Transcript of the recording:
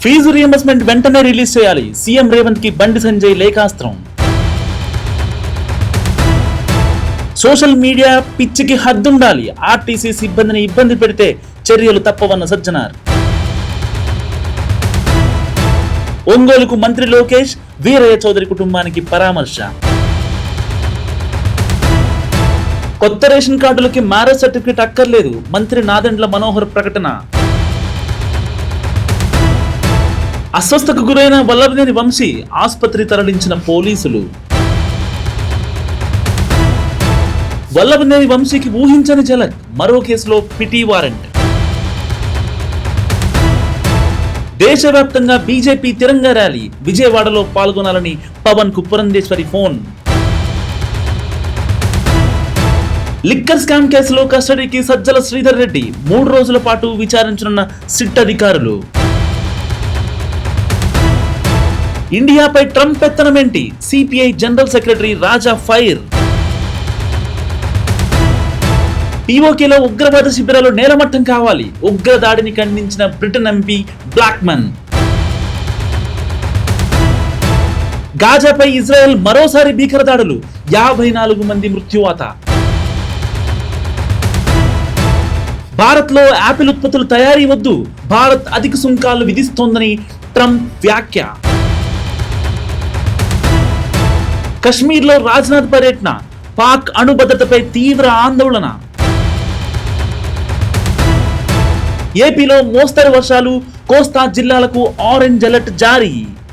Fee reimbursement వెంటనే release చేయాలి. CM Revanth కి బండి సంజయ్ లేఖాస్త్రం. సోషల్ మీడియా పిచ్చికి హద్దుండాలి. ఆర్టీసీ సిబ్బందిని ఇబ్బంది పెడితే చర్యలు తప్పవన్న సజ్జనార్. ఒంగోలుకు మంత్రి లోకేష్, వీరయ్య చౌదరి కుటుంబానికి పరామర్శ. కొత్త రేషన్ కార్డులకి మ్యారేజ్ సర్టిఫికేట్ అక్కర్లేదు. మంత్రి నాదెండ్ల మనోహర్ ప్రకటన. అస్వస్థకు గురైన వల్లభనేని వంశీ, ఆసుపత్రి తరలించిన పోలీసులు. వల్లభనేని వంశీకి ఊహించని జలక్, మరో కేసులో పిటి వారెంట్. దేశవ్యాప్తంగా బీజేపీ తిరంగా ర్యాలీ, విజయవాడలో పాల్గొనాలని పవన్ కు పురంధేశ్వరి ఫోన్. లిక్కర్ స్కామ్ కేసులో కస్టడీకి సజ్జల శ్రీధర్ రెడ్డి, 3 రోజుల పాటు విచారించనున్న సిట్ అధికారులు. ఇండియాపై ట్రంప్ పెత్తనమేంటి, సిపిఐ జనరల్ సెక్రటరీ రాజా ఫైర్. పీఓకేలో ఉగ్రవాద శిబిరాలు నేలమట్టం కావాలి, ఉగ్ర దాడిని ఖండించిన బ్రిటన్ ఎంపీ బ్లాక్మన్. గాజాపై ఇజ్రాయెల్ మరోసారి భీకర దాడులు, 54 మంది మృత్యువాత. భారత్ లో యాపిల్ ఉత్పత్తుల తయారీ వద్దు, భారత్ అధిక సుంకాలు విధిస్తోందని ట్రంప్ వ్యాఖ్య. కశ్మీర్లో రాజ్నాథ్ పర్యటన, పాక్ అణుభద్రతపై తీవ్ర ఆందోళన. ఏపీలో మోస్తరు వర్షాలు, కోస్తా జిల్లాలకు ఆరెంజ్ అలర్ట్ జారీ.